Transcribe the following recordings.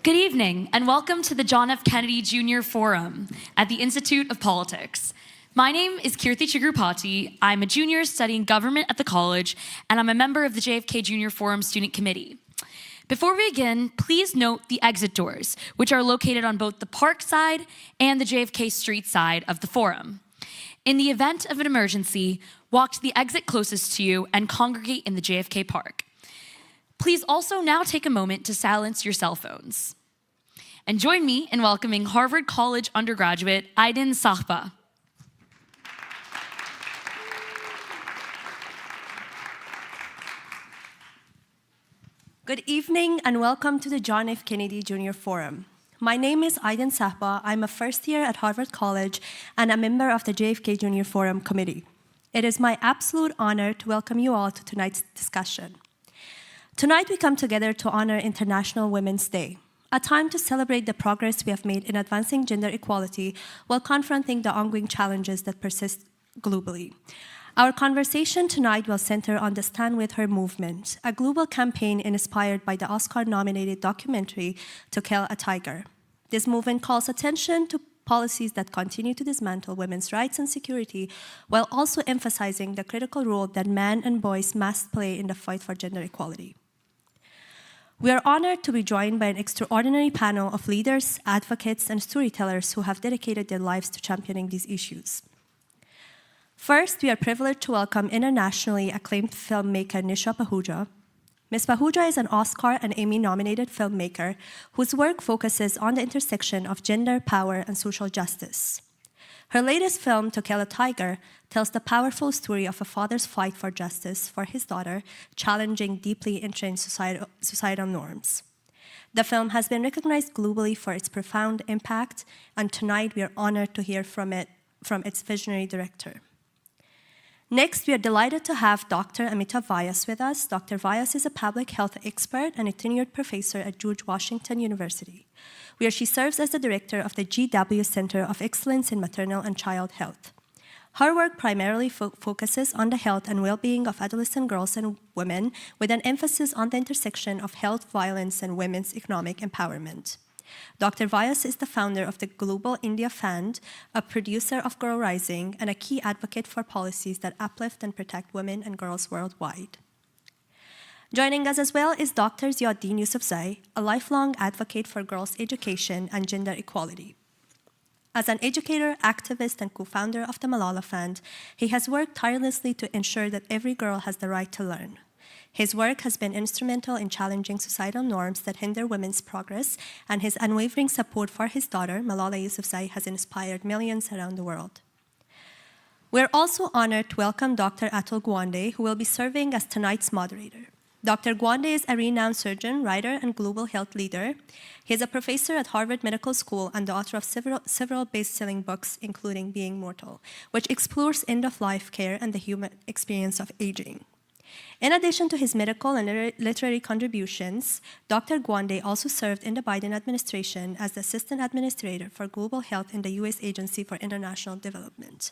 Good evening, and welcome to the John F. Kennedy Jr. Forum at the Institute of Politics. My name is Kirti Chigrupati. I'm a junior studying government at the college, and I'm a member of the JFK Junior Forum Student Committee. Before we begin, please note the exit doors, which are located on both the park side and the JFK Street side of the forum. In the event of an emergency, walk to the exit closest to you and congregate in the JFK Park. Please also now take a moment to silence your cell phones. And join me in welcoming Harvard College undergraduate Ziauddin Yousafzai. Good evening and welcome to the John F. Kennedy Jr. Forum. My name is Ziauddin Yousafzai. I'm a first year at Harvard College and a member of the JFK Junior Forum Committee. It is my absolute honor to welcome you all to tonight's discussion. Tonight we come together to honor International Women's Day, a time to celebrate the progress we have made in advancing gender equality while confronting the ongoing challenges that persist globally. Our conversation tonight will center on the Stand With Her movement, a global campaign inspired by the Oscar-nominated documentary To Kill a Tiger. This movement calls attention to policies that continue to dismantle women's rights and security, while also emphasizing the critical role that men and boys must play in the fight for gender equality. We are honored to be joined by an extraordinary panel of leaders, advocates, and storytellers who have dedicated their lives to championing these issues. First, we are privileged to welcome internationally acclaimed filmmaker Nisha Pahuja. Ms. Pahuja is an Oscar and Emmy-nominated filmmaker whose work focuses on the intersection of gender, power, and social justice. Her latest film, To Kill a Tiger, tells the powerful story of a father's fight for justice for his daughter, challenging deeply entrenched societal norms. The film has been recognized globally for its profound impact, and tonight we are honored to hear from its visionary director. Next, we are delighted to have Dr. Amita Vyas with us. Dr. Vyas is a public health expert and a tenured professor at George Washington University, where she serves as the director of the GW Center of Excellence in Maternal and Child Health. Her work primarily focuses on the health and well-being of adolescent girls and women, with an emphasis on the intersection of health, violence, and women's economic empowerment. Dr. Vyas is the founder of the Global India Fund, a producer of Girl Rising, and a key advocate for policies that uplift and protect women and girls worldwide. Joining us as well is Dr. Ziauddin Yousafzai, a lifelong advocate for girls' education and gender equality. As an educator, activist, and co-founder of the Malala Fund, he has worked tirelessly to ensure that every girl has the right to learn. His work has been instrumental in challenging societal norms that hinder women's progress, and his unwavering support for his daughter, Malala Yousafzai, has inspired millions around the world. We're also honored to welcome Dr. Atul Gawande, who will be serving as tonight's moderator. Dr. Gawande is a renowned surgeon, writer, and global health leader. He is a professor at Harvard Medical School and the author of several best-selling books, including Being Mortal, which explores end-of-life care and the human experience of aging. In addition to his medical and literary contributions, Dr. Gawande also served in the Biden administration as the Assistant Administrator for Global Health in the U.S. Agency for International Development.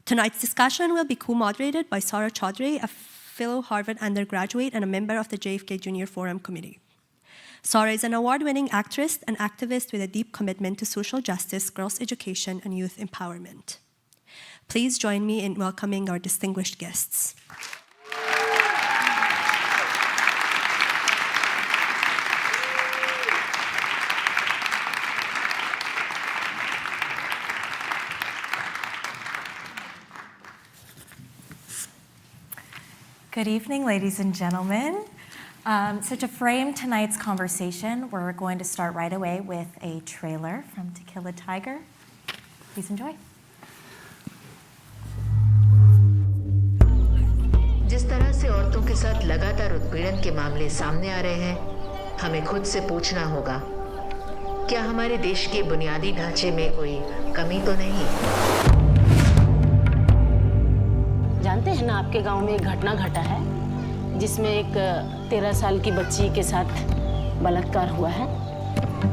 Tonight's discussion will be co-moderated by Saara Chaudry, a fellow Harvard undergraduate and a member of the JFK Junior Forum Committee. Saara is an award-winning actress and activist with a deep commitment to social justice, girls' education, and youth empowerment. Please join me in welcoming our distinguished guests. Good evening, ladies and gentlemen. So to frame tonight's conversation, we're going to start right away with a trailer from To Kill a Tiger. Please enjoy. जिस तरह से औरतों के साथ लगातार उत्पीड़न के मामले सामने आ रहे हैं, हमें खुद से पूछना होगा, क्या हमारे देश के बुनियादी ढांचे में कोई कमी तो नहीं? जानते हैं ना, आपके गांव में एक घटना घटा है जिसमें एक 13 साल की बच्ची के साथ बलात्कार हुआ है।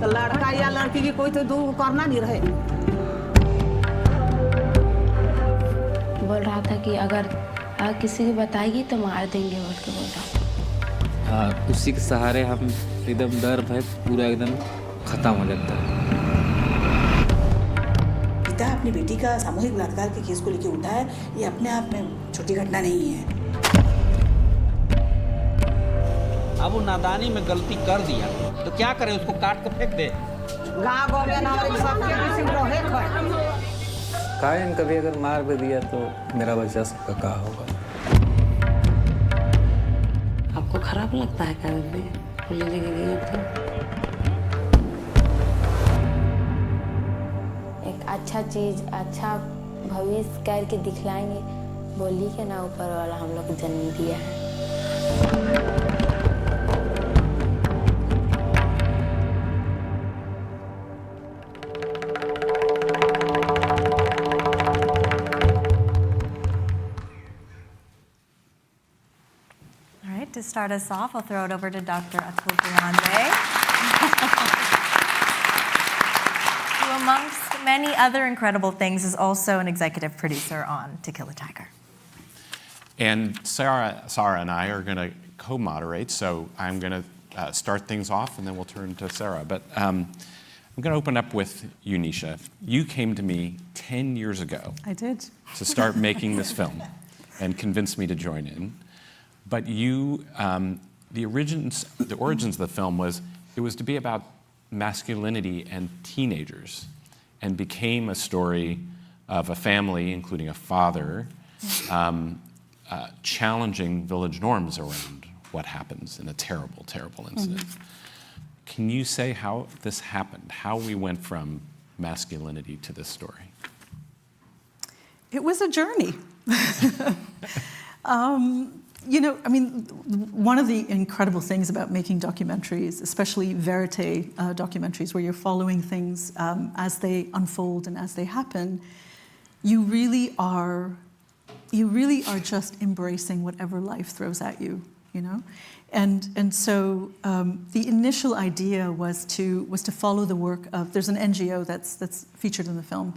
तो लड़का या लड़की की कोई तो दो करना नहीं रहे। बोल रहा था कि अगर किसी को बताएगी तो मार देंगे बोल के बोल रहा। उसी के सहारे हम एकदम डर भय पूरा एकदम खत्म हो जाता है। पिता अपनी बेटी का सामूहिक बलात्कार के केस को लेकर उठा है, ये अपने आप में छोटी घटना नहीं है। अब वो नादानी में गलती कर दिया तो क्या करें, उसको काट कर फेंक दे। गाँव में नागरिक सबके किसी को है कायन कभी अगर मार भी दिया तो मेरा बच्चा सबका कहा होगा। आपको खराब लगता है क्या दीदी पुलिस लेके गई तो? एक अच्छा चीज, अच्छा भविष्य करके दिखलाएंगे, बोली के ना ऊपर वाला हम लोग जन्म दिया है। To start us off, I'll throw it over to Dr. Atul Gawande, who amongst many other incredible things is also an executive producer on To Kill a Tiger. And Saara and I are going to co-moderate, so I'm going to start things off and then we'll turn to Saara. But I'm going to open up with you, Nisha. You came to me 10 years ago. I did. To start making this film and convinced me to join in. But you, the origins of the film was to be about masculinity and teenagers, and became a story of a family, including a father, challenging village norms around what happens in a terrible, terrible incident. Mm-hmm. Can you say how this happened, how we went from masculinity to this story? It was a journey. You know, I mean, one of the incredible things about making documentaries, especially verite documentaries, where you're following things as they unfold and as they happen, you really are just embracing whatever life throws at you, you know? And so the initial idea was to follow the work of, there's an NGO that's featured in the film.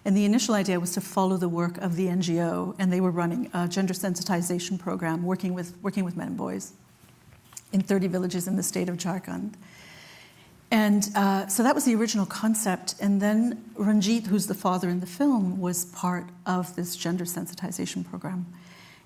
And the initial idea was to follow the work of the NGO, and they were running a gender sensitization program, working with men and boys in 30 villages in the state of Jharkhand. And so that was the original concept. And then Ranjit, who's the father in the film, was part of this gender sensitization program.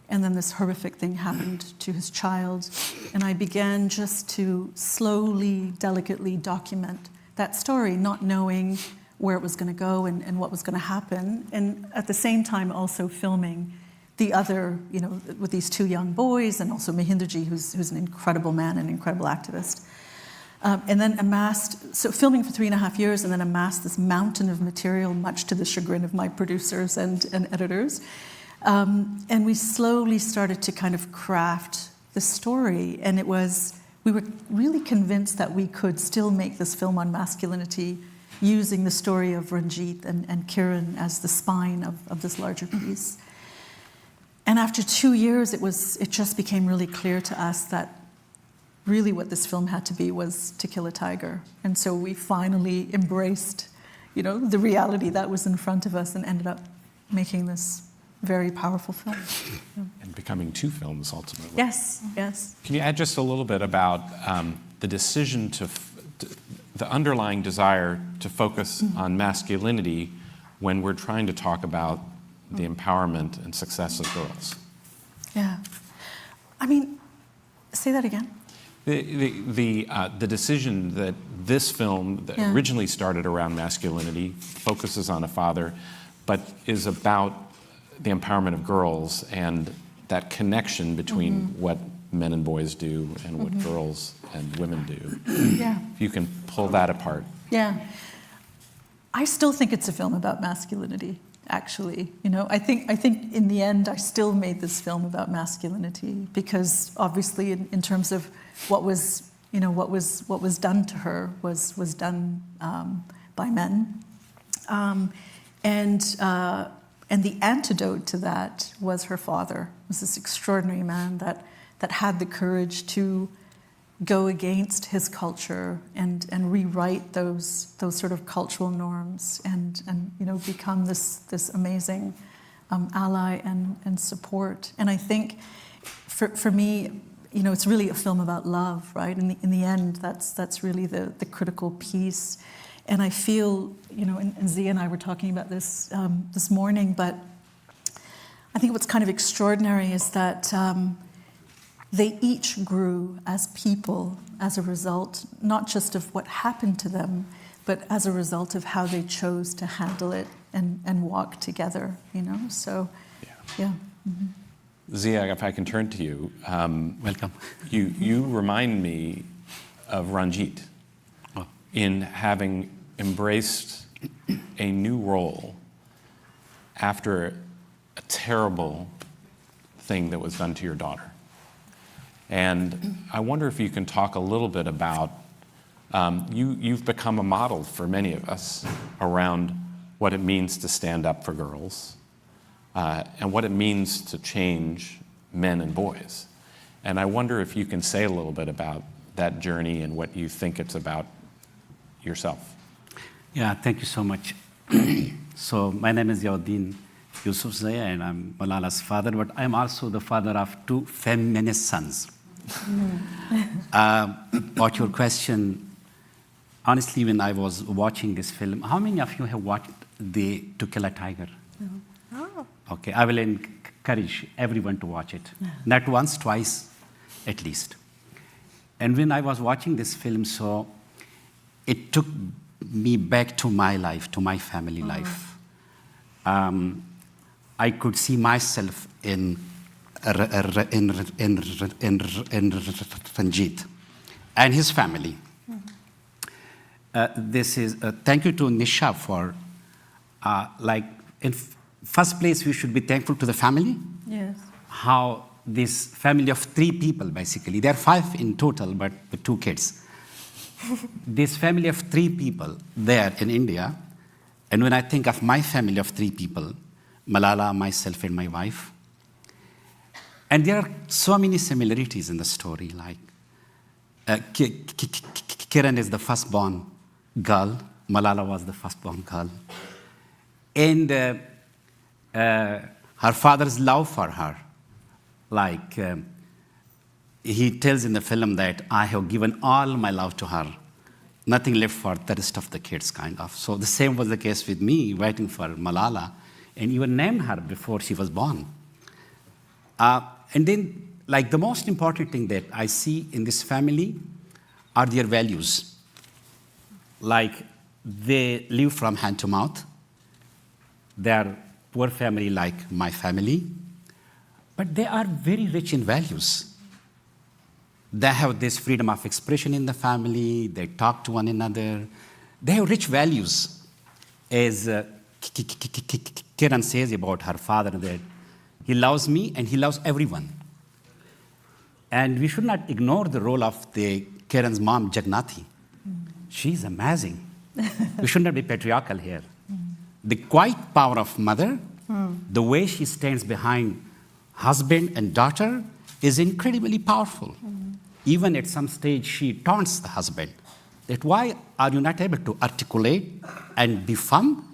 And then this horrific thing happened to his child. And I began just to slowly, delicately document that story, not knowing where it was going to go and what was going to happen, and at the same time also filming the other, you know, with these two young boys, and also Mahinderji, who's an incredible man, an incredible activist. And then filming for 3.5 years, and then amassed this mountain of material, much to the chagrin of my producers and editors. And we slowly started to kind of craft the story, and we were really convinced that we could still make this film on masculinity using the story of Ranjit and Kiran as the spine of this larger piece. And after 2 years, it just became really clear to us that really what this film had to be was To Kill a Tiger. And so we finally embraced, you know, the reality that was in front of us and ended up making this very powerful film. Yeah. And becoming 2 films ultimately. Yes, yes. Can you add just a little bit about the decision the underlying desire to focus on masculinity when we're trying to talk about the empowerment and success of girls? Yeah. I mean, say that again. The decision that this film that originally started around masculinity, focuses on a father, but is about the empowerment of girls and that connection between what men and boys do and what girls and women do. Yeah. If you can pull that apart. Yeah. I still think it's a film about masculinity, actually. You know, I think in the end I still made this film about masculinity because obviously in terms of what was done to her was done by men. And the antidote to that was her father. Was this extraordinary man that had the courage to go against his culture and rewrite those sort of cultural norms and you know, become this amazing ally and support. And I think for me, it's really a film about love, right? In the end, that's really the critical piece. And I feel, and Zia and I were talking about this this morning, but I think what's kind of extraordinary is that they each grew as people as a result, not just of what happened to them, but as a result of how they chose to handle it and walk together, So, yeah. Mm-hmm. Zia, if I can turn to you. Welcome. You remind me of Ranjit in having embraced a new role after a terrible thing that was done to your daughter. And I wonder if you can talk a little bit about, you've become a model for many of us around what it means to stand up for girls and what it means to change men and boys. And I wonder if you can say a little bit about that journey and what you think it's about yourself. Yeah, thank you so much. So my name is Ziauddin Yousafzai, and I'm Malala's father, but I'm also the father of 2 feminist sons. About your question, honestly, when I was watching this film, how many of you have watched To Kill a Tiger? Oh. Okay, I will encourage everyone to watch it. Not once, twice, at least. And when I was watching this film, so it took me back to my life, to my family life. I could see myself in Ranjit and his family. Thank you to Nisha for, in first place, we should be thankful to the family. Yes. How this family of 3 people, basically, there are 5 in total, but with 2 kids. This family of 3 people there in India, and when I think of my family of 3 people, Malala, myself, and my wife, and there are so many similarities in the story, like Kiran is the firstborn girl, Malala was the firstborn girl, and her father's love for her, like he tells in the film that I have given all my love to her, nothing left for the rest of the kids, kind of. So the same was the case with me, waiting for Malala, and even named her before she was born. And then, like, the most important thing that I see in this family are their values. Like, they live from hand to mouth. They are poor family like my family, but they are very rich in values. They have this freedom of expression in the family. They talk to one another. They have rich values. As Kiran says about her father, that he loves me and he loves everyone. And we should not ignore the role of Kiran's mom, Jagnathi. She's amazing. We should not be patriarchal here. The quiet power of mother, the way she stands behind husband and daughter, is incredibly powerful. Even at some stage, she taunts the husband that why are you not able to articulate and be firm?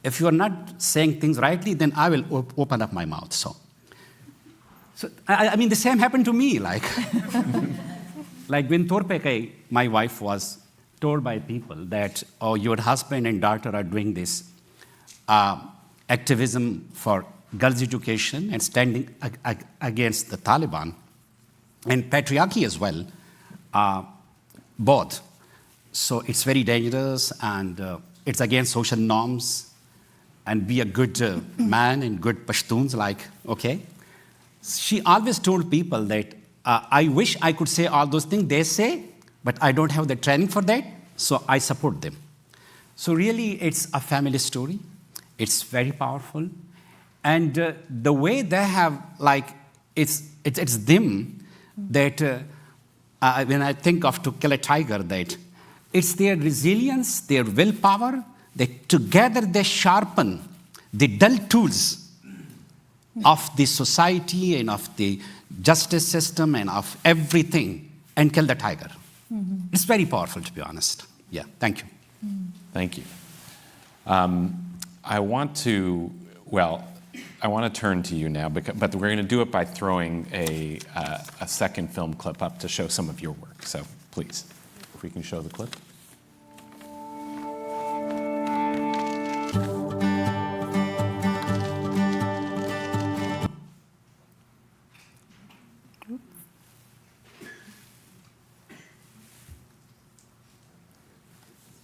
If you are not saying things rightly, then I will open up my mouth. So I mean, the same happened to me. Like when Torpekai, my wife, was told by people that, oh, your husband and daughter are doing this activism for girls' education and standing against the Taliban, and patriarchy as well, both. So it's very dangerous, and it's against social norms, and be a good man and good Pashtuns, like, okay. She always told people that I wish I could say all those things they say, but I don't have the training for that, so I support them. So really, it's a family story. It's very powerful. And the way they have, like, it's them that, when I think of To Kill a Tiger, that it's their resilience, their willpower, that together they sharpen the dull tools of the society and of the justice system and of everything and kill the tiger. It's very powerful, to be honest. Yeah, thank you. Thank you. I want to, well, I want to turn to you now, but we're going to do it by throwing a second film clip up to show some of your work. So please, if we can show the clip.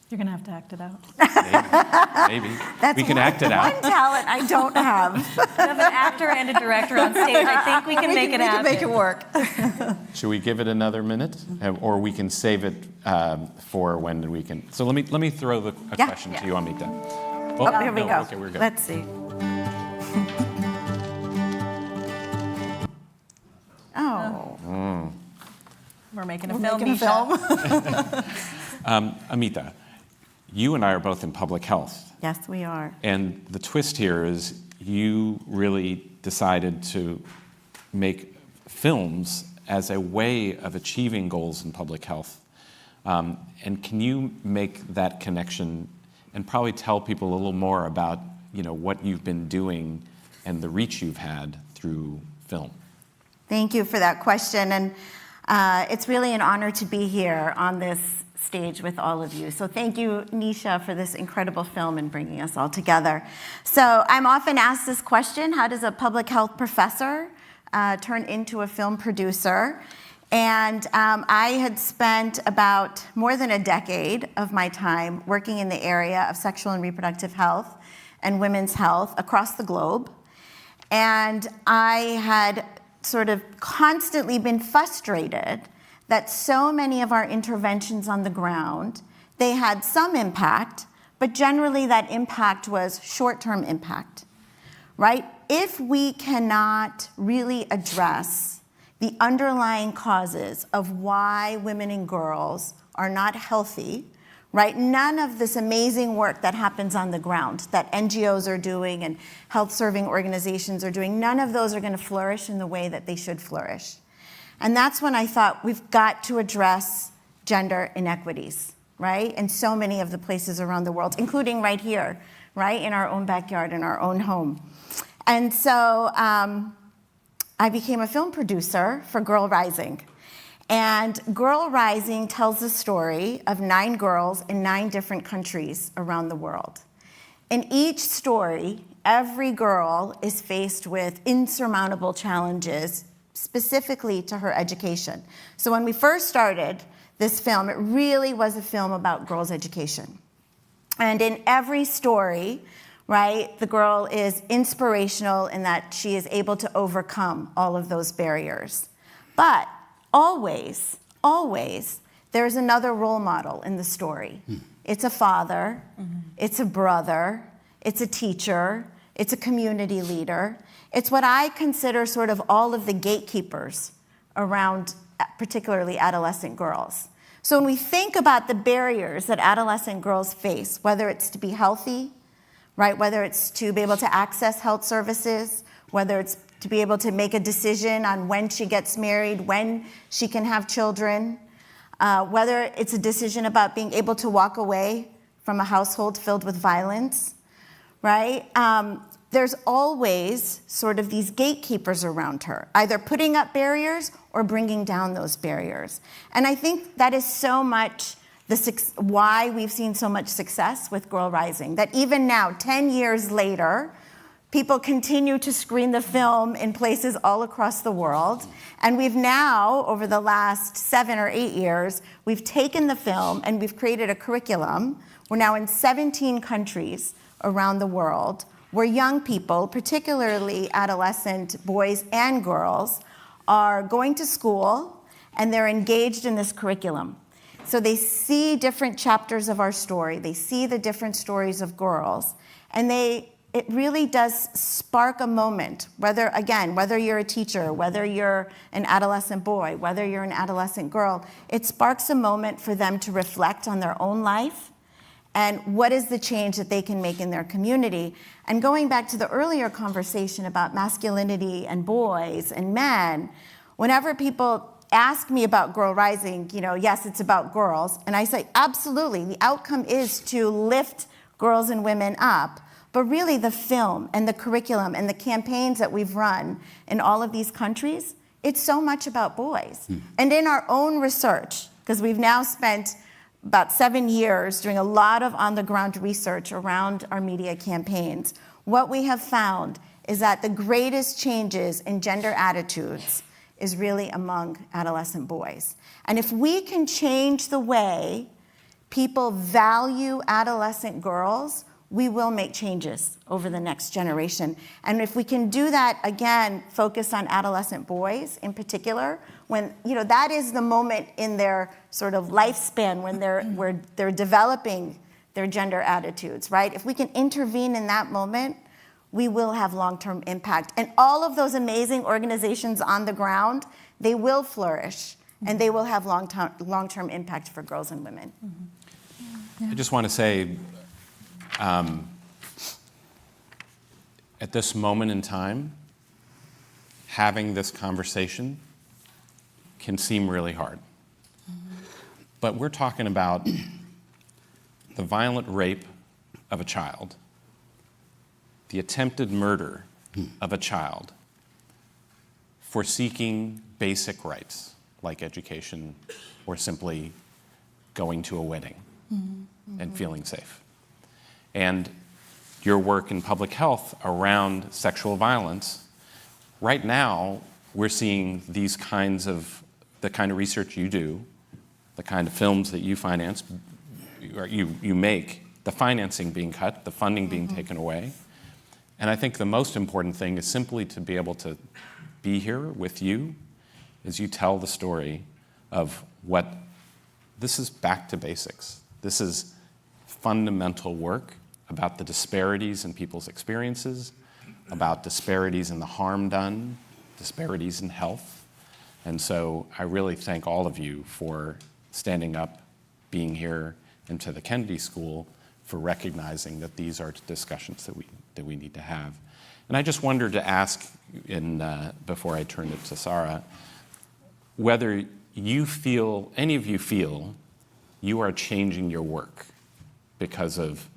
You're going to have to act it out. Maybe. That's we can act it out. one talent I don't have. We have an actor and a director on stage. I think we can make it happen. We can make it work. Should we give it another minute, or we can save it for when we can? So let me throw a question to you, Amita. Oh, here we go. Okay, we're good. Let's see. Oh. We're making a We're film. making a film. Amita, you and I are both in public health. Yes, we are. And the twist here is you really decided to make films as a way of achieving goals in public health. And can you make that connection and probably tell people a little more about, what you've been doing and the reach you've had through film? Thank you for that question. And it's really an honor to be here on this stage with all of you. So thank you, Nisha, for this incredible film and bringing us all together. So I'm often asked this question: how does a public health professor turn into a film producer? And I had spent about more than a decade of my time working in the area of sexual and reproductive health and women's health across the globe. And I had sort of constantly been frustrated that so many of our interventions on the ground, they had some impact, but generally that impact was short-term impact, right? If we cannot really address the underlying causes of why women and girls are not healthy, right? None of this amazing work that happens on the ground that NGOs are doing and health-serving organizations are doing, none of those are going to flourish in the way that they should flourish. And that's when I thought we've got to address gender inequities, right? In so many of the places around the world, including right here, right? In our own backyard, in our own home. And so I became a film producer for Girl Rising. And Girl Rising tells the story of 9 girls in 9 different countries around the world. In each story, every girl is faced with insurmountable challenges specifically to her education. So when we first started this film, it really was a film about girls' education. And in every story, right, the girl is inspirational in that she is able to overcome all of those barriers. But always, there's another role model in the story. It's a father, it's a brother, it's a teacher, it's a community leader. It's what I consider sort of all of the gatekeepers around particularly adolescent girls. So when we think about the barriers that adolescent girls face, whether it's to be healthy, right, whether it's to be able to access health services, whether it's to be able to make a decision on when she gets married, when she can have children, whether it's a decision about being able to walk away from a household filled with violence, right? There's always sort of these gatekeepers around her, either putting up barriers or bringing down those barriers. And I think that is so much why we've seen so much success with Girl Rising, that even now, 10 years later, people continue to screen the film in places all across the world. And we've now, over the last 7 or 8 years, we've taken the film and we've created a curriculum. We're now in 17 countries around the world where young people, particularly adolescent boys and girls, are going to school and they're engaged in this curriculum. So they see different chapters of our story. They see the different stories of girls. And it really does spark a moment, whether you're a teacher, whether you're an adolescent boy, whether you're an adolescent girl, it sparks a moment for them to reflect on their own life and what is the change that they can make in their community. And going back to the earlier conversation about masculinity and boys and men, whenever people ask me about Girl Rising, yes, it's about girls. And I say, absolutely, the outcome is to lift girls and women up. But really the film and the curriculum and the campaigns that we've run in all of these countries, it's so much about boys. And in our own research, because we've now spent about 7 years doing a lot of on-the-ground research around our media campaigns, what we have found is that the greatest changes in gender attitudes is really among adolescent boys. And if we can change the way people value adolescent girls, we will make changes over the next generation. And if we can do that, again, focus on adolescent boys in particular, when, that is the moment in their sort of lifespan when they're developing their gender attitudes, right? If we can intervene in that moment, we will have long-term impact. And all of those amazing organizations on the ground, they will flourish, and they will have long-term impact for girls and women. I just want to say, at this moment in time, having this conversation can seem really hard. But we're talking about the violent rape of a child, the attempted murder of a child for seeking basic rights like education or simply going to a wedding and feeling safe. And your work in public health around sexual violence, right now we're seeing the kind of research you do, the kind of films that you finance, or you make, the financing being cut, the funding being taken away. And I think the most important thing is simply to be able to be here with you as you tell the story of what this is. Back to basics. This is fundamental work about the disparities in people's experiences, about disparities in the harm done, disparities in health. And so I really thank all of you for standing up, being here, and to the Kennedy School for recognizing that these are discussions that we need to have. And I just wanted to ask, before I turn it to Saara, whether any of you feel you are changing your work because of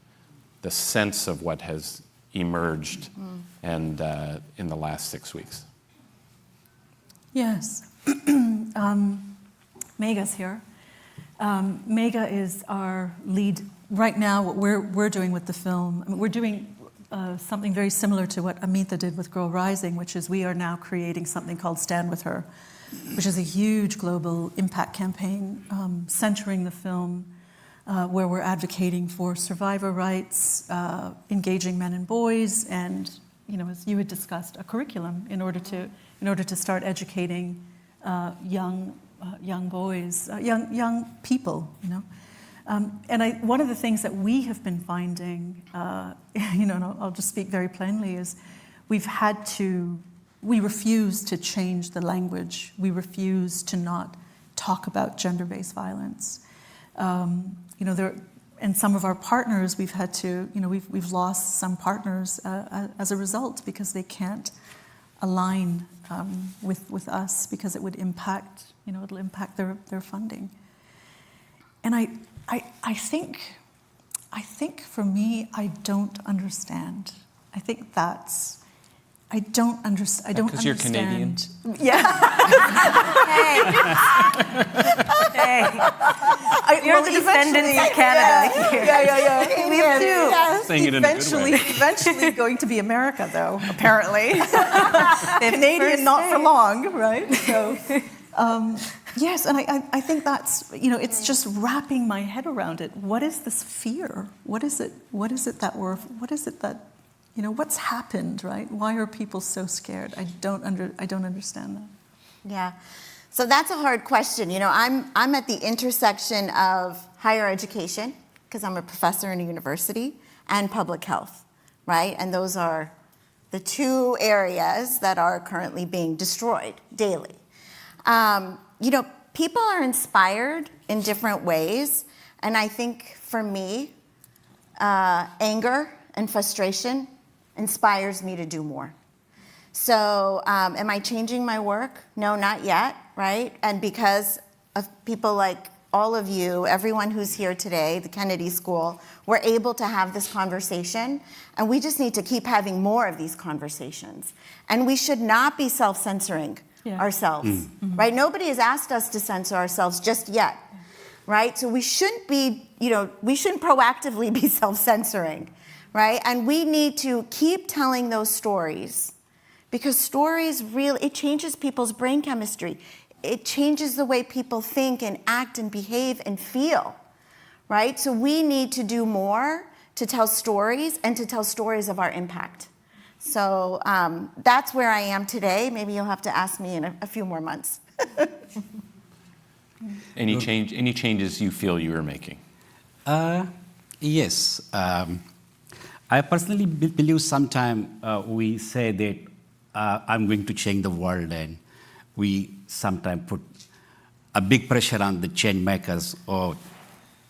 the sense of what has emerged and in the last 6 weeks. Yes. Megha's here. Megha is our lead. Right now, what we're doing with the film, we're doing something very similar to what Amita did with Girl Rising, which is we are now creating something called Stand With Her, which is a huge global impact campaign centering the film, where we're advocating for survivor rights, engaging men and boys, and as you had discussed, a curriculum in order to start educating young boys, young people. And one of the things that we have been finding, and I'll just speak very plainly, is we refuse to change the language. We refuse to not talk about gender-based violence. And some of our partners, we've had to, we've lost some partners as a result because they can't align with us because it would impact, it'll impact their funding. And I think for me, I don't understand. I think I don't understand. Because you're Canadian? Yeah. Hey. You're the descendants of Canada here. Yeah. We do. Yes. Saying it in a good way. Eventually going to be America, though, apparently. Canadian, not for long, right? So, yes, and I think that's, it's just wrapping my head around it. What is this fear? What is it that what's happened, right? Why are people so scared? I don't understand that. Yeah, so that's a hard question. I'm at the intersection of higher education, because I'm a professor in a university, and public health, right? And those are the two areas that are currently being destroyed daily. People are inspired in different ways, and I think for me, anger and frustration inspires me to do more. So am I changing my work? No, not yet, right? And because of people like all of you, everyone who's here today, the Kennedy School, we're able to have this conversation, and we just need to keep having more of these conversations. And we should not be self-censoring ourselves, right? Nobody has asked us to censor ourselves just yet, right? So we shouldn't be, we shouldn't proactively be self-censoring, right? And we need to keep telling those stories, because stories really, it changes people's brain chemistry. It changes the way people think and act and behave and feel, right? So we need to do more to tell stories and to tell stories of our impact. So that's where I am today. Maybe you'll have to ask me in a few more months. Any changes you feel you are making? Yes. I personally believe sometimes we say that I'm going to change the world, and we sometimes put a big pressure on the change makers or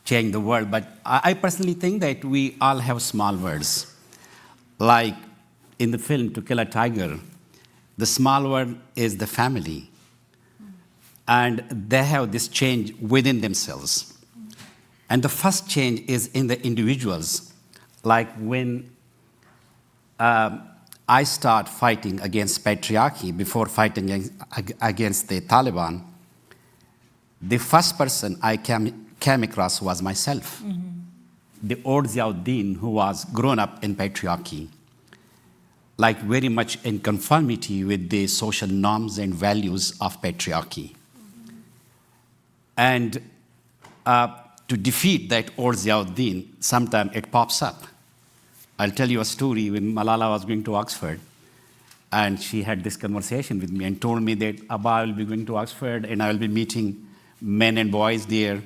change the world. But I personally think that we all have small words. Like in the film To Kill a Tiger, the small word is the family. And they have this change within themselves. And the first change is in the individuals. Like when I start fighting against patriarchy, before fighting against the Taliban, the first person I came across was myself. The old Ziauddin, who was grown up in patriarchy, like very much in conformity with the social norms and values of patriarchy. And to defeat that old Ziauddin, sometimes it pops up. I'll tell you a story. When Malala was going to Oxford, and she had this conversation with me and told me that Abba, I will be going to Oxford and I will be meeting men and boys there,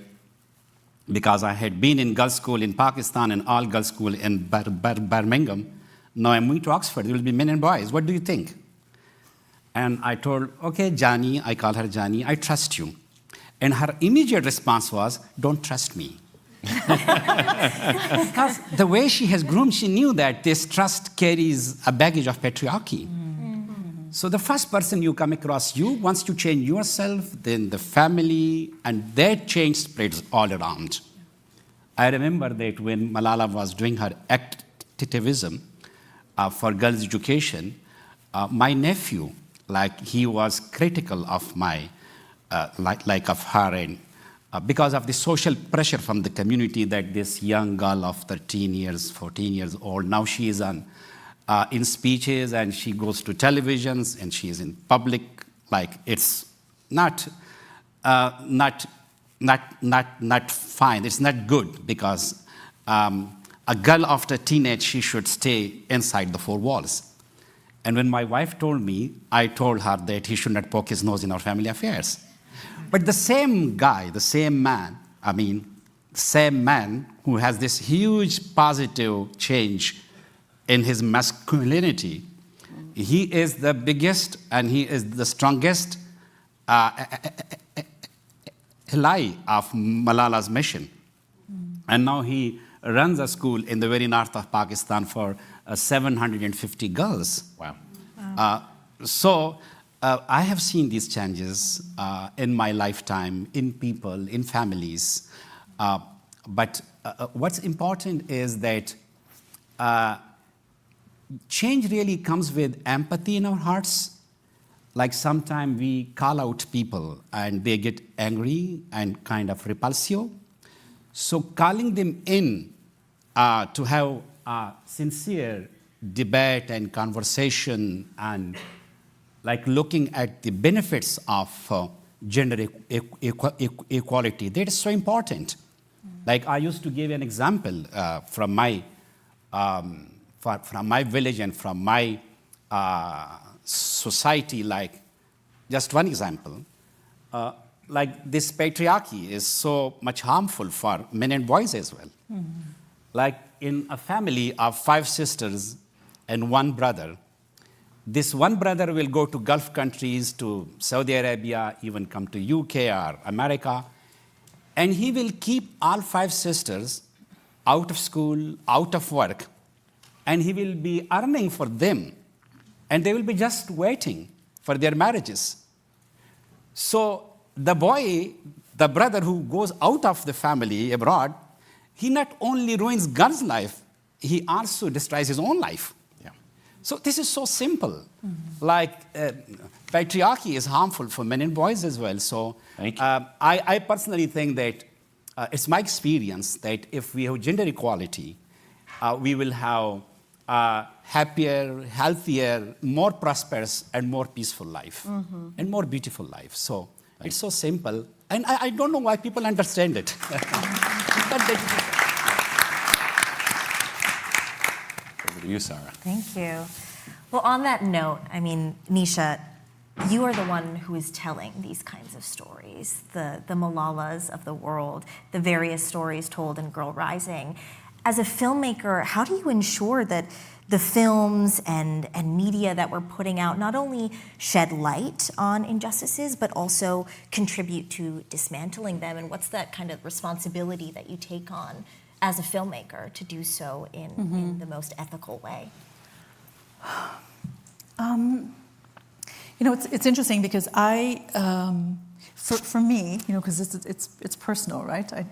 because I had been in girls' school in Pakistan and all girls' school in Birmingham. Now I'm going to Oxford. There will be men and boys. What do you think? And I told, okay, Jani, I call her Jani, I trust you. And her immediate response was, don't trust me. Because the way she has grown, she knew that this trust carries a baggage of patriarchy. So the first person you come across, once you change yourself, then the family, and that change spreads all around. I remember that when Malala was doing her activism for girls' education, my nephew, he was critical of my, of her, and because of the social pressure from the community that this young girl of 13 years, 14 years old, now she is in speeches and she goes to televisions and she is in public. It's not fine. It's not good, because a girl after teenage, she should stay inside the four walls. And when my wife told me, I told her that he should not poke his nose in our family affairs. But the same guy, the same man who has this huge positive change in his masculinity, he is the biggest and he is the strongest ally of Malala's mission. And now he runs a school in the very north of Pakistan for 750 girls. Wow. So I have seen these changes in my lifetime, in people, in families. But what's important is that change really comes with empathy in our hearts. Like sometimes we call out people and they get angry and kind of repulsive. So calling them in to have a sincere debate and conversation and looking at the benefits of gender equality, that is so important. I used to give an example from my village and from my society, just one example. This patriarchy is so much harmful for men and boys as well. In a family of 5 sisters and 1 brother, this one brother will go to Gulf countries, to Saudi Arabia, even come to UK or America, and he will keep all 5 sisters out of school, out of work, and he will be earning for them, and they will be just waiting for their marriages. So the boy the brother who goes out of the family abroad, he not only ruins girl's life, he also destroys his own life. Yeah. So this is so simple. Like patriarchy is harmful for men and boys as well. So I personally think that it's my experience that if we have gender equality, we will have a happier, healthier, more prosperous, and more peaceful life, and more beautiful life. So it's so simple. And I don't know why people understand it. But Over to you, Saara. Thank you. Well, on that note, I mean, Nisha, you are the one who is telling these kinds of stories, the Malalas of the world, the various stories told in Girl Rising. As a filmmaker, how do you ensure that the films and media that we're putting out not only shed light on injustices, but also contribute to dismantling them? And what's that kind of responsibility that you take on as a filmmaker to do so in the most ethical way? You know, it's interesting because for me, you know, because it's personal, right?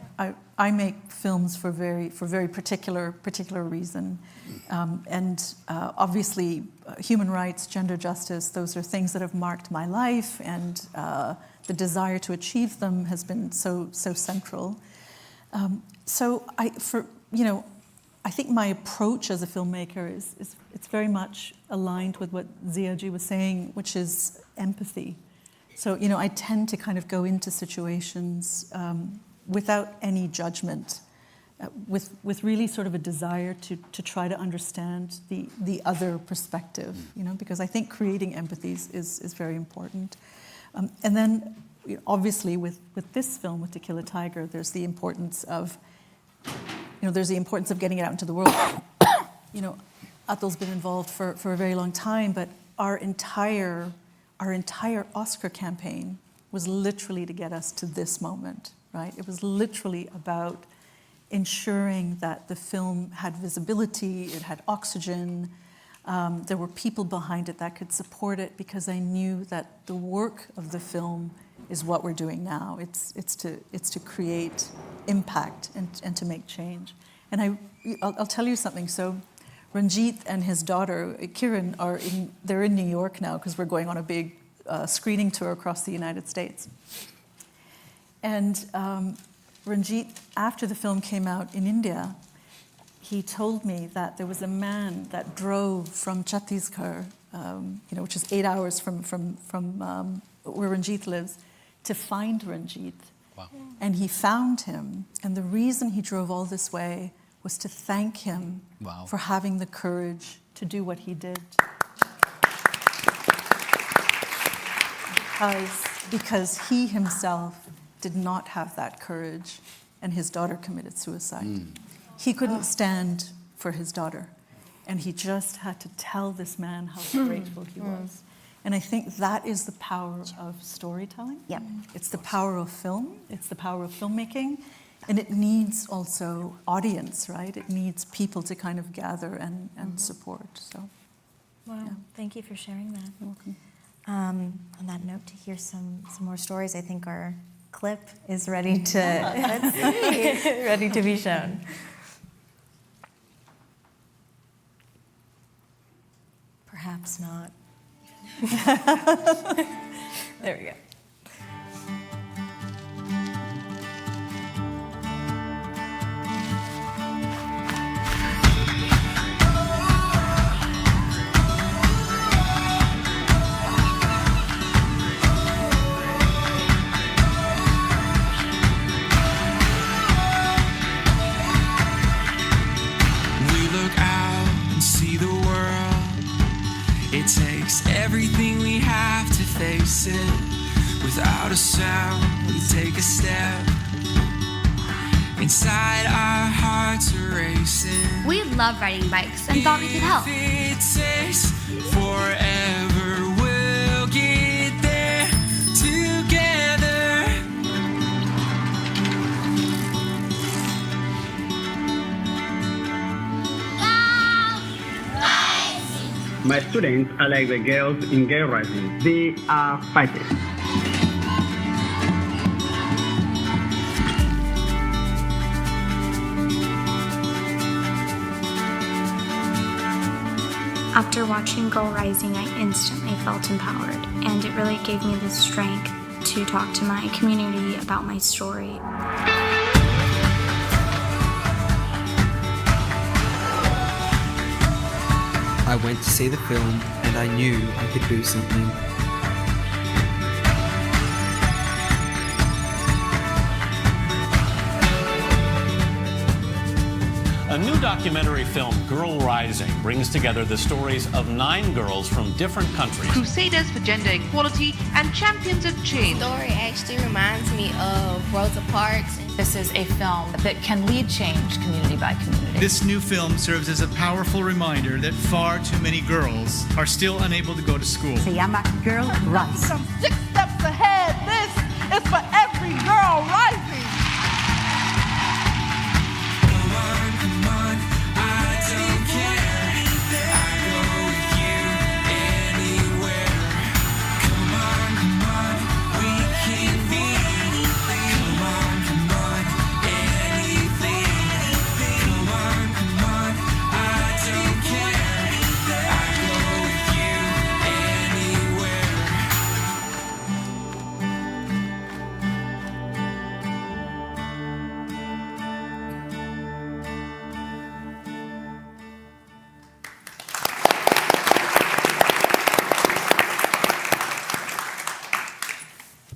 I make films for very particular reason, and obviously human rights, gender justice, those are things that have marked my life, and the desire to achieve them has been so central. So I think my approach as a filmmaker is it's very much aligned with what Ziauddin was saying, which is empathy. So, you know, I tend to kind of go into situations without any judgment, with really sort of a desire to try to understand the other perspective, you know, because I think creating empathy is very important. And then, obviously, with this film, with To Kill a Tiger, there's the importance of getting it out into the world. You know, Atul's been involved for a very long time, but our entire Oscar campaign was literally to get us to this moment, right? It was literally about ensuring that the film had visibility, it had oxygen, there were people behind it that could support it, because I knew that the work of the film is what we're doing now. It's to create impact and to make change. And I'll tell you something. So Ranjit and his daughter Kiran they're in New York now because we're going on a big screening tour across the United States. And Ranjit, after the film came out in India, he told me that there was a man that drove from Chhattisgarh, which is 8 hours from where Ranjit lives, to find Ranjit. Wow. And he found him. And the reason he drove all this way was to thank him for having the courage to do what he did. Because he himself did not have that courage, and his daughter committed suicide. He couldn't stand for his daughter, and he just had to tell this man how grateful he was. And I think that is the power of storytelling. Yep. It's the power of film. It's the power of filmmaking. And it needs also audience, right? It needs people to kind of gather and support. So, wow, thank you for sharing that. You're welcome. On that note, to hear some more stories, I think our clip is ready to ready to be shown. Perhaps not. There we go. It takes everything we have to face it. Without a sound, we take a step. Inside our hearts are racing. We love riding bikes and thought we could help. If it takes forever, we'll get there together. My students are like the girls in Girl Rising. They are fighters. After watching Girl Rising, I instantly felt empowered, and it really gave me the strength to talk to my community about my story. I went to see the film and I knew I could do something. A new documentary film, Girl Rising, brings together the stories of 9 girls from different countries. Crusaders for gender equality and champions of change. The story actually reminds me of Rosa Parks. This is a film that can lead change community by community. This new film serves as a powerful reminder that far too many girls are still unable to go to school. Se llama Girl Rise. Some 6 steps ahead. This is for every girl rising.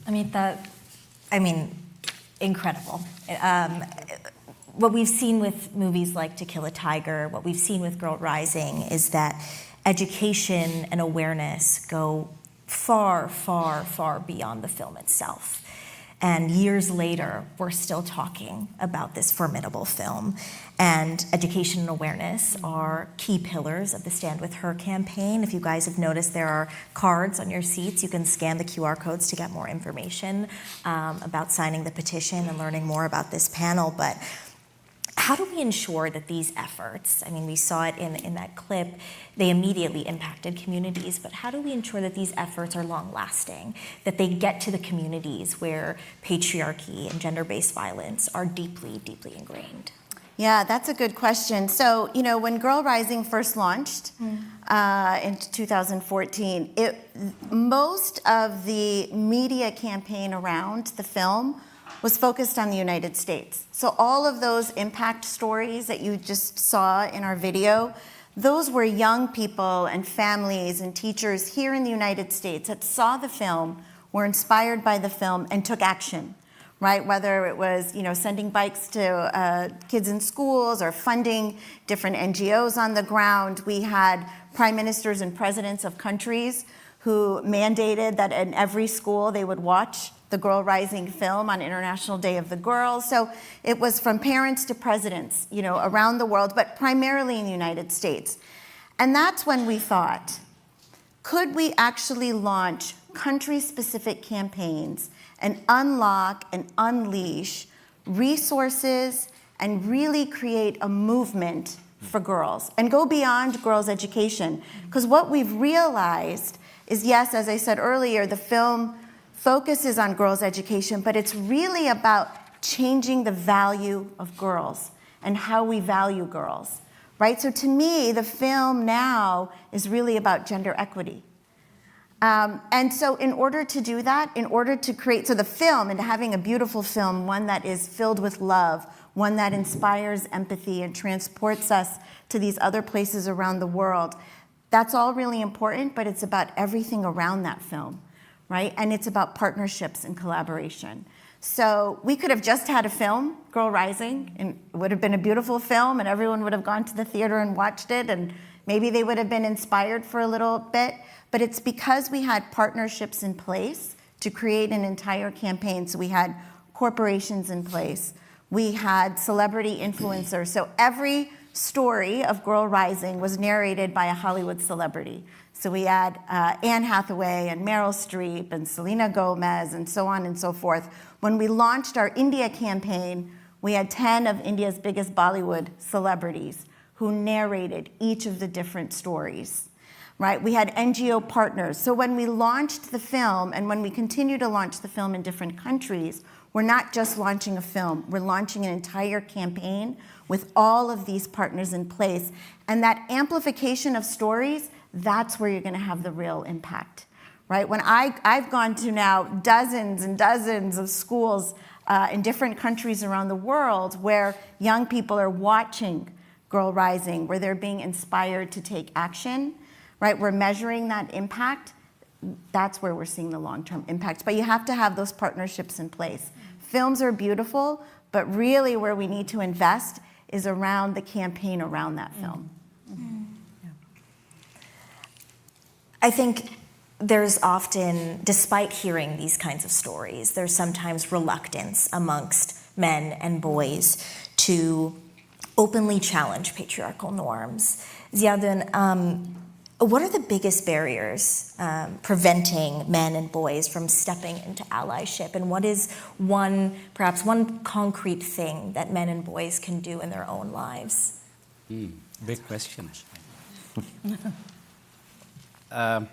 Amita, I mean, incredible. What we've seen with movies like To Kill a Tiger, what we've seen with Girl Rising is that education and awareness go far, far, far beyond the film itself. And years later, we're still talking about this formidable film. And education and awareness are key pillars of the Stand With Her campaign. If you guys have noticed, there are cards on your seats. You can scan the QR codes to get more information about signing the petition and learning more about this panel. But how do we ensure that these efforts, I mean, we saw it in that clip, they immediately impacted communities, but how do we ensure that these efforts are long-lasting, that they get to the communities where patriarchy and gender-based violence are deeply, deeply ingrained? Yeah, that's a good question. So, you know, when Girl Rising first launched in 2014, most of the media campaign around the film was focused on the United States. So all of those impact stories that you just saw in our video, those were young people and families and teachers here in the United States that saw the film, were inspired by the film, and took action, right? Whether it was, you know, sending bikes to kids in schools or funding different NGOs on the ground. We had prime ministers and presidents of countries who mandated that in every school they would watch the Girl Rising film on International Day of the Girls. So it was from parents to presidents, you know, around the world, but primarily in the United States. And that's when we thought, could we actually launch country-specific campaigns and unlock and unleash resources and really create a movement for girls and go beyond girls' education? Because what we've realized is, yes, as I said earlier, the film focuses on girls' education, but it's really about changing the value of girls and how we value girls, right? So to me, the film now is really about gender equity. And so in order to do that, in order to create, so the film, and having a beautiful film, one that is filled with love, one that inspires empathy and transports us to these other places around the world, that's all really important, but it's about everything around that film, right? And it's about partnerships and collaboration. So we could have just had a film, Girl Rising, and it would have been a beautiful film, and everyone would have gone to the theater and watched it, and maybe they would have been inspired for a little bit. But it's because we had partnerships in place to create an entire campaign. So we had corporations in place. We had celebrity influencers. So every story of Girl Rising was narrated by a Hollywood celebrity. So we had Anne Hathaway and Meryl Streep and Selena Gomez and so on and so forth. When we launched our India campaign, we had 10 of India's biggest Bollywood celebrities who narrated each of the different stories, right? We had NGO partners. So when we launched the film and when we continue to launch the film in different countries, We're not just launching a film, we're launching an entire campaign with all of these partners in place. And that amplification of stories, that's where you're gonna have the real impact, right? When I've gone to now dozens and dozens of schools in different countries around the world where young people are watching Girl Rising, where they're being inspired to take action, right? We're measuring that impact. That's where we're seeing the long-term impact. But you have to have those partnerships in place. Films are beautiful, but really where we need to invest is around the campaign around that film. I think there's often, despite hearing these kinds of stories, there's sometimes reluctance amongst men and boys to openly challenge patriarchal norms. Ziauddin, what are the biggest barriers preventing men and boys from stepping into allyship? And what is perhaps one concrete thing that men and boys can do in their own lives? Big question. I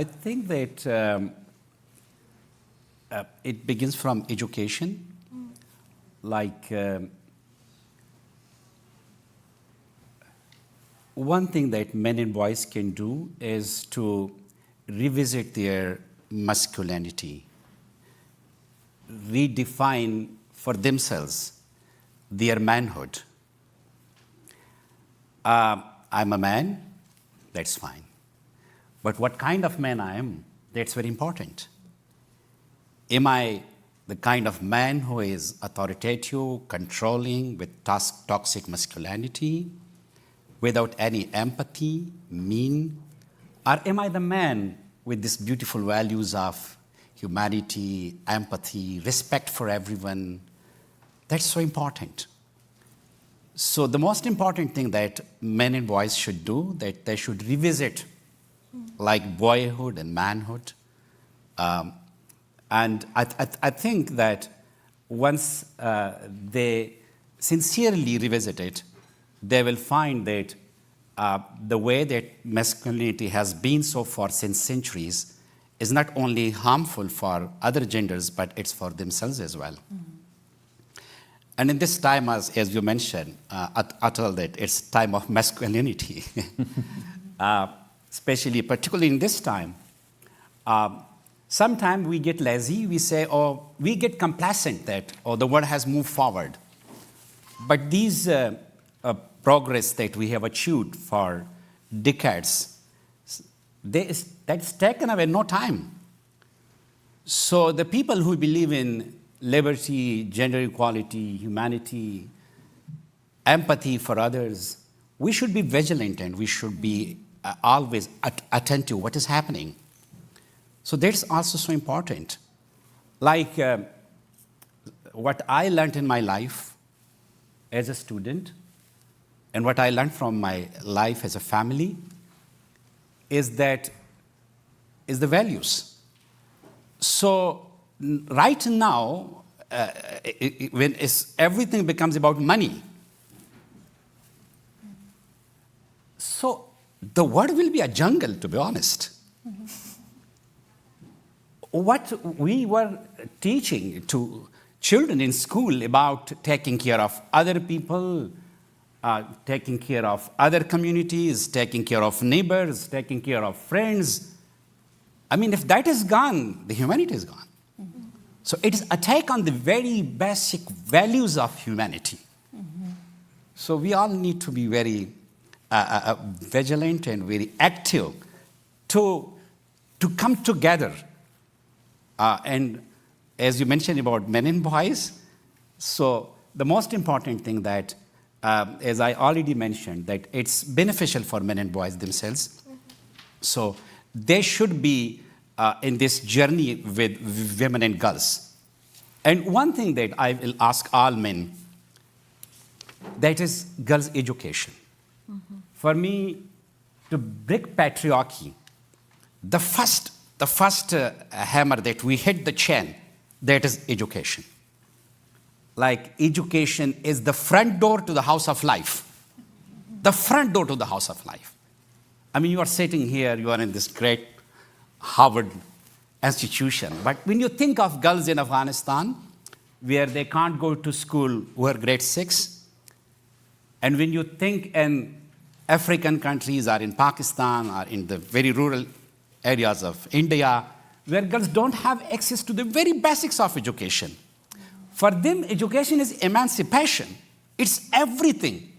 think that it begins from education. Like, one thing that men and boys can do is to revisit their masculinity, redefine for themselves their manhood. I'm a man, that's fine. But what kind of man I am, that's very important. Am I the kind of man who is authoritative, controlling, with toxic masculinity, without any empathy, mean? Or am I the man with these beautiful values of humanity, empathy, respect for everyone? That's so important. So the most important thing that men and boys should do, that they should revisit like boyhood and manhood. And I think that once they sincerely revisit it, they will find that the way that masculinity has been so far since centuries is not only harmful for other genders, but it's for themselves as well. And in this time, as you mentioned, Atul, that it's time of masculinity, particularly in this time. Sometimes we get lazy, we say, or we get complacent that, the world has moved forward. But these progress that we have achieved for decades, that's taken away no time. So the people who believe in liberty, gender equality, humanity, empathy for others, we should be vigilant and we should be always attentive to what is happening. So that's also so important. Like what I learned in my life as a student and what I learned from my life as a family is the values. So right now, when everything becomes about money, so the world will be a jungle, to be honest. What we were teaching to children in school about taking care of other people, taking care of other communities, taking care of neighbors, taking care of friends. I mean, if that is gone, the humanity is gone. So it is attack on the very basic values of humanity. So we all need to be very vigilant and very active to come together. And as you mentioned about men and boys, so the most important thing that, as I already mentioned, that it's beneficial for men and boys themselves. So they should be in this journey with women and girls. And one thing that I will ask all men, that is girls' education. For me, to break patriarchy, the first hammer that we hit the chain, that is education. Like education is the front door to the house of life. The front door to the house of life. I mean, you are sitting here, you are in this great Harvard, institution. But when you think of girls in Afghanistan, where they can't go to school who are grade 6, and when you think in African countries or in Pakistan or in the very rural areas of India, where girls don't have access to the very basics of education. For them, education is emancipation. It's everything.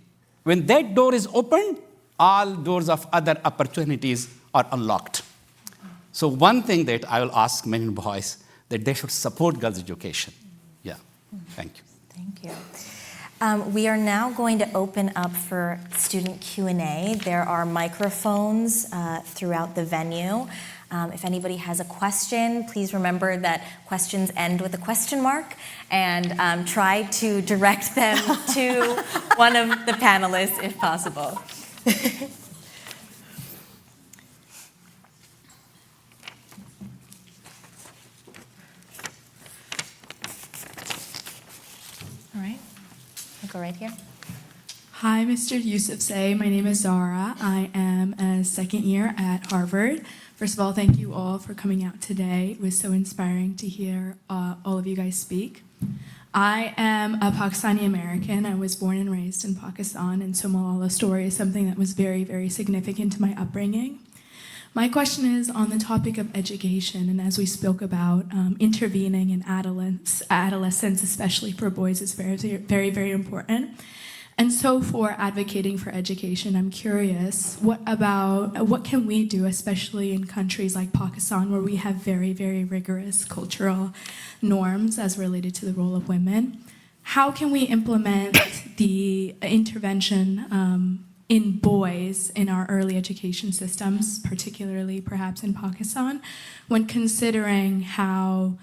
When that door is opened, all doors of other opportunities are unlocked. So one thing that I will ask men and boys, that they should support girls' education. Yeah, thank you. Thank you. We are now going to open up for student Q&A. There are microphones throughout the venue. If anybody has a question, please remember that questions end with a question mark, and try to direct them to one of the panelists if possible. All right, I'll go right here. Hi, Mr. Yousafzai. My name is Saara. I am a second year at Harvard. First of all, thank you all for coming out today. It was so inspiring to hear all of you guys speak. I am a Pakistani American. I was born and raised in Pakistan, and so Malala's story is something that was very, very significant to my upbringing. My question is on the topic of education, and as we spoke about, intervening in adolescence, especially for boys, is very, very, very important. And so for advocating for education, I'm curious, what can we do, especially in countries like Pakistan, where we have very, very rigorous cultural norms as related to the role of women? How can we implement the intervention in boys in our early education systems, particularly perhaps in Pakistan, when considering how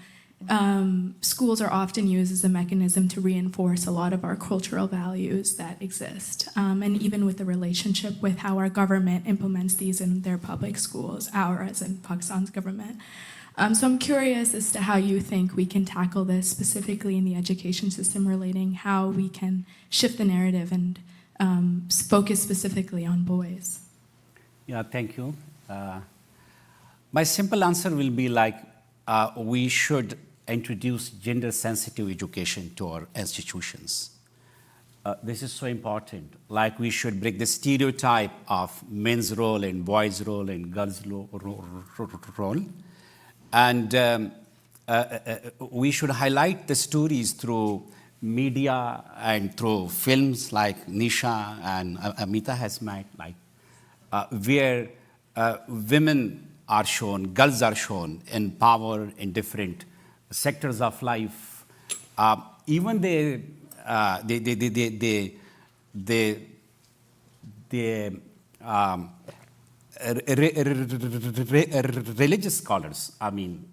schools are often used as a mechanism to reinforce a lot of our cultural values that exist, and even with the relationship with how our government implements these in their public schools, as in Pakistan's government. So I'm curious as to how you think we can tackle this specifically in the education system, relating how we can shift the narrative and focus specifically on boys. Yeah, thank you. My simple answer will be like, we should introduce gender-sensitive education to our institutions. This is so important. Like, we should break the stereotype of men's role and boys' role and girls' role. And we should highlight the stories through media and through films like Nisha and Amita has made, like, where women are shown, girls are shown in power in different sectors of life. Even the religious scholars, I mean,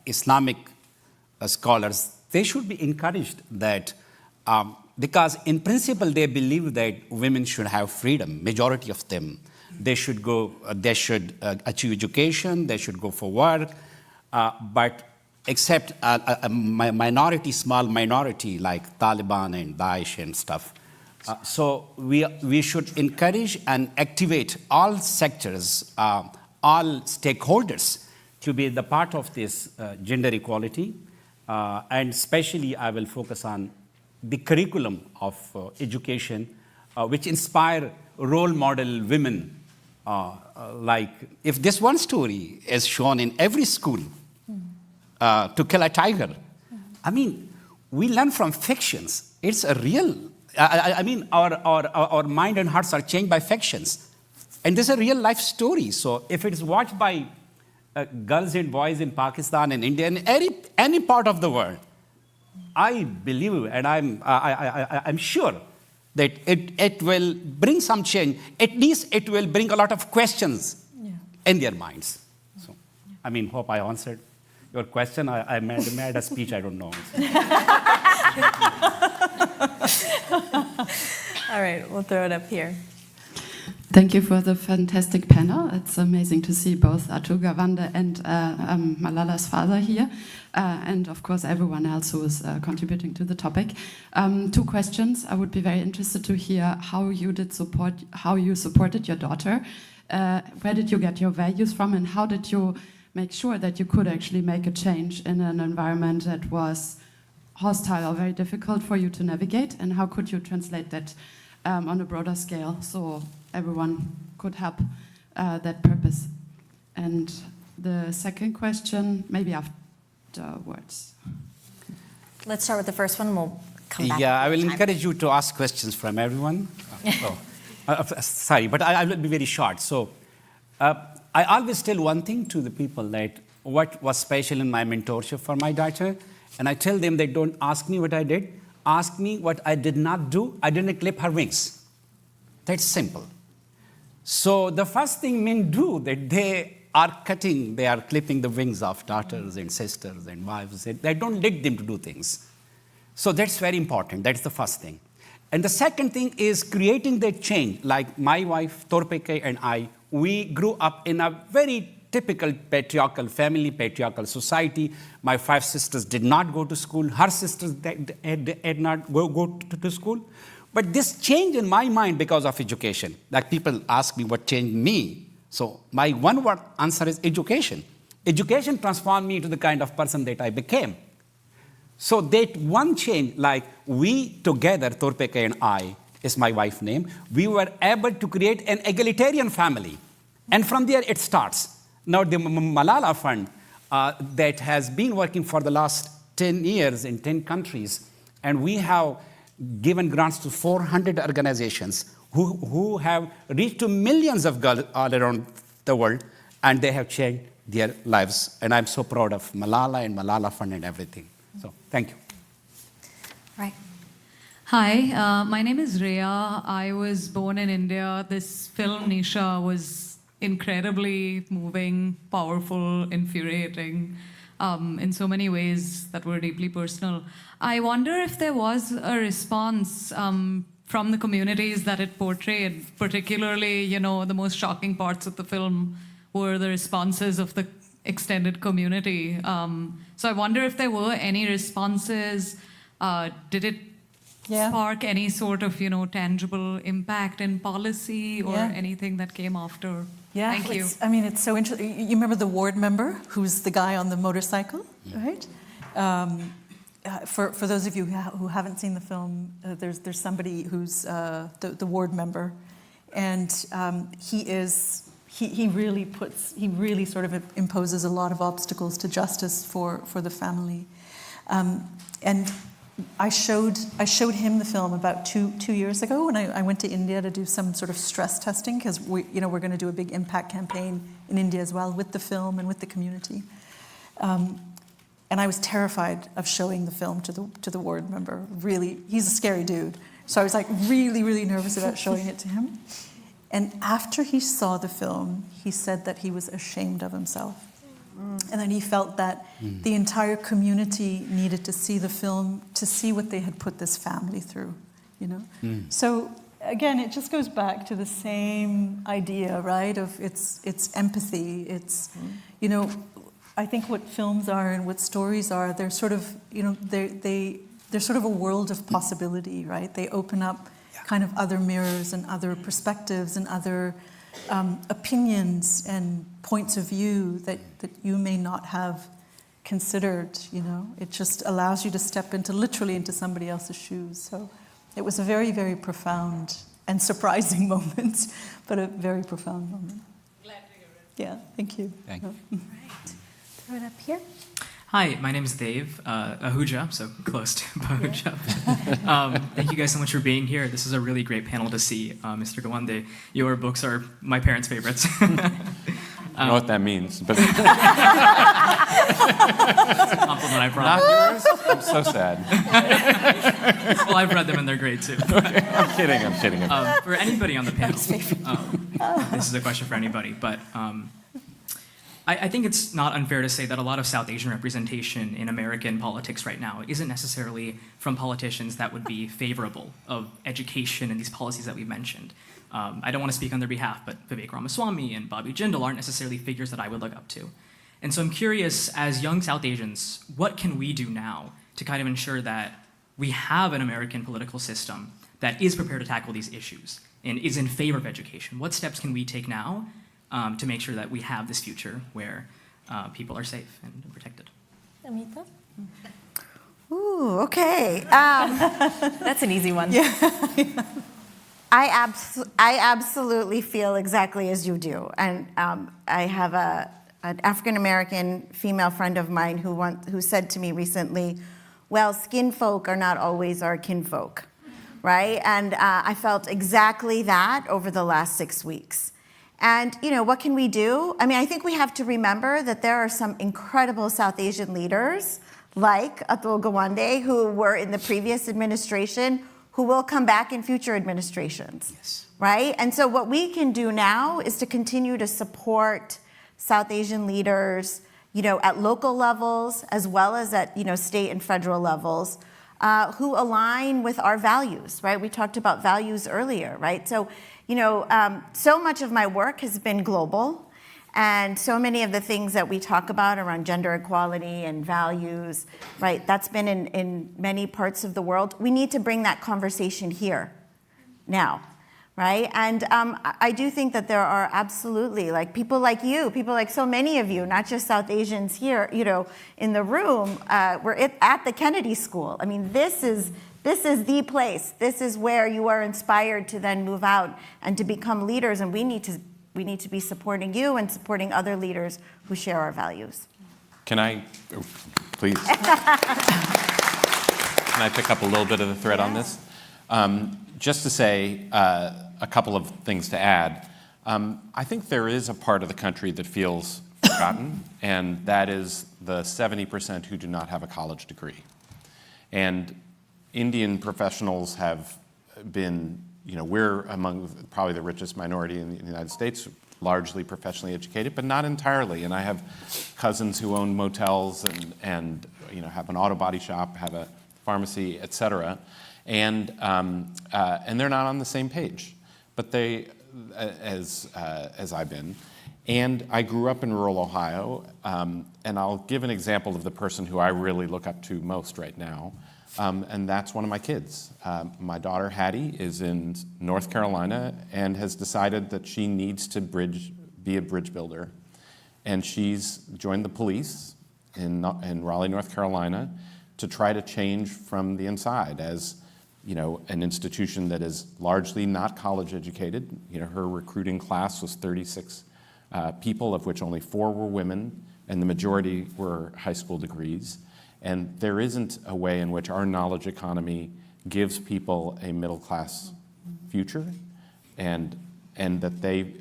Islamic scholars, they should be encouraged that, because in principle they believe that women should have freedom, majority of them. They should achieve education, they should go for work, but except a minority, small minority like Taliban and Daesh and stuff. So we should encourage and activate all sectors, all stakeholders to be the part of this gender equality. And especially I will focus on the curriculum of education, which inspire role model women. Like, if this one story is shown in every school, To Kill a Tiger, I mean, we learn from fictions. It's a real, I mean, our mind and hearts are changed by fictions. And this is a real life story. So if it is watched by girls and boys in Pakistan and India and any part of the world, I believe and I'm sure that it will bring some change. At least it will bring a lot of questions in their minds. So, I mean, hope I answered your question. I made a speech, I don't know. All right, we'll throw it up here. Thank you for the fantastic panel. It's amazing to see both Atul Gawande and Malala's father here, and of course everyone else who is contributing to the topic. 2 questions. I would be very interested to hear how you supported your daughter. Where did you get your values from, and how did you make sure that you could actually make a change in an environment that was hostile or very difficult for you to navigate, and how could you translate that on a broader scale so everyone could help that purpose? And the second question, maybe afterwards. Let's start with the first one. We'll come back. Yeah, I will time. encourage you to ask questions from everyone. Sorry, but I will be very short. So I always tell one thing to the people, that what was special in my mentorship for my daughter, and I tell them that don't ask me what I did, ask me what I did not do. I didn't clip her wings. That's simple. So the first thing men do, that they are clipping the wings of daughters and sisters and wives. They don't let them to do things. So that's very important. That's the first thing. And the second thing is creating that change. Like my wife, Torpeke, and I, we grew up in a very typical patriarchal family, patriarchal society. My 5 sisters did not go to school. Her sisters did not go to school. But this changed in my mind because of education. Like people ask me what changed me. So my one-word answer is education. Education transformed me into the kind of person that I became. So that one change, like we together, Torpeke and I, is my wife's name, we were able to create an egalitarian family. And from there it starts. Now the Malala Fund that has been working for the last 10 years in 10 countries, and we have given grants to 400 organizations who have reached to millions of girls all around the world, and they have changed their lives. And I'm so proud of Malala and Malala Fund and everything. So thank you. Right. Hi, my name is Rhea. I was born in India. This film, Nisha, was incredibly moving, powerful, infuriating, in so many ways that were deeply personal. I wonder if there was a response from the communities that it portrayed, particularly, you know, the most shocking parts of the film were the responses of the extended community. So I wonder if there were any responses. Did it spark any sort of, you know, tangible impact in policy or anything that came after? Yeah, Thank you. I mean, it's so interesting. You remember the ward member, who's the guy on the motorcycle, right? For those of you who haven't seen the film, there's somebody who's the ward member, and he really sort of imposes a lot of obstacles to justice for the family, and I showed him the film about two years ago when I went to India to do some sort of stress testing, because we're going to do a big impact campaign in India as well with the film and with the community. And I was terrified of showing the film to the ward member. Really, he's a scary dude. So I was like really, really nervous about showing it to him. And after he saw the film, he said that he was ashamed of himself. And then he felt that the entire community needed to see the film to see what they had put this family through, you know? So again, it just goes back to the same idea, right? Of it's empathy. It's, you know, I think what films are and what stories are, they're sort of, you know, they're sort of a world of possibility, right? They open up kind of other mirrors and other perspectives and other opinions and points of view that you may not have considered, you know. It just allows you to step literally into somebody else's shoes. So it was a very, very profound and surprising moment, but a very profound moment. Glad to hear it. Yeah, thank you. Thank you. Right. Throw it up here. Hi, my name is Dave Pahuja, so close to Pahuja. Thank you guys so much for being here. This is a really great panel to see. Mr. Gawande, your books are my parents' favorites. I know what that means, but compliment, I promise. Not yours? I'm so sad. Well, I've read them and they're great too. I'm kidding. For anybody on the panel, this is a question for anybody, but I think it's not unfair to say that a lot of South Asian representation in American politics right now isn't necessarily from politicians that would be favorable of education and these policies that we've mentioned. I don't want to speak on their behalf, but Vivek Ramaswamy and Bobby Jindal aren't necessarily figures that I would look up to. And so I'm curious, as young South Asians, what can we do now to kind of ensure that we have an American political system that is prepared to tackle these issues and is in favor of education? What steps can we take now to make sure that we have this future where people are safe and protected. Amita? Ooh, okay. That's an easy one. Yeah. I absolutely feel exactly as you do. And I have an African-American female friend of mine who said to me recently, well, skin folk are not always our kinfolk, right? And I felt exactly that over the last 6 weeks. And, what can we do? I mean, I think we have to remember that there are some incredible South Asian leaders like Atul Gawande who were in the previous administration who will come back in future administrations, yes. Right? And so what we can do now is to continue to support South Asian leaders, at local levels as well as at, state and federal levels, who align with our values, right? We talked about values earlier, right? So, so much of my work has been global, and so many of the things that we talk about around gender equality and values, right? That's been in many parts of the world. We need to bring that conversation here now. Right? And I do think that there are absolutely people like you, people like so many of you, not just South Asians here, in the room. We're at the Kennedy School. I mean, this is the place. This is where you are inspired to then move out and to become leaders. And we need to be supporting you and supporting other leaders who share our values. Can I, please? Can I pick up a little bit of the thread on this? Just to say a couple of things to add. I think there is a part of the country that feels forgotten, and that is the 70% who do not have a college degree. And Indian professionals have been, we're among probably the richest minority in the United States, largely professionally educated, but not entirely. And I have cousins who own motels and have an auto body shop, have a pharmacy, et cetera. And they're not on the same page, but they, as I've been. And I grew up in rural Ohio, and I'll give an example of the person who I really look up to most right now, and that's one of my kids. My daughter Hattie is in North Carolina and has decided that she needs to be a bridge builder, and she's joined the police in Raleigh, North Carolina, to try to change from the inside as an institution that is largely not college educated. Her recruiting class was 36 people, of which only 4 were women, and the majority were high school degrees. And there isn't a way in which our knowledge economy gives people a middle-class future, and that they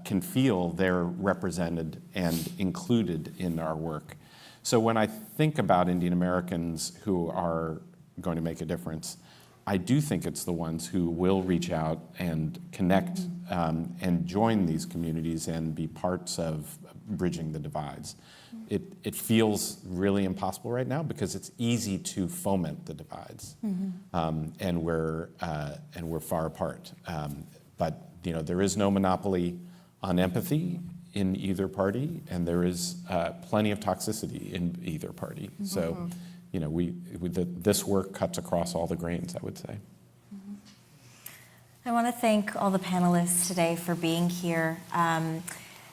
can feel they're represented and included in our work. So when I think about Indian Americans who are going to make a difference, I do think it's the ones who will reach out and connect and join these communities and be parts of bridging the divides. It feels really impossible right now because it's easy to foment the divides, and we're far apart. But there is no monopoly on empathy in either party, and there is plenty of toxicity in either party. So. This work cuts across all the grains, I would say. I want to thank all the panelists today for being here.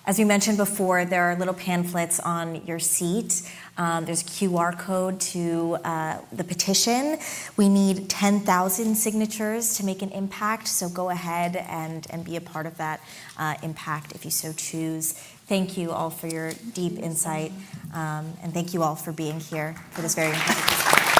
As we mentioned before, there are little pamphlets on your seat. There's a QR code to the petition. We need 10,000 signatures to make an impact, so go ahead and be a part of that impact if you so choose. Thank you all for your deep insight, and thank you all for being here for this very important discussion.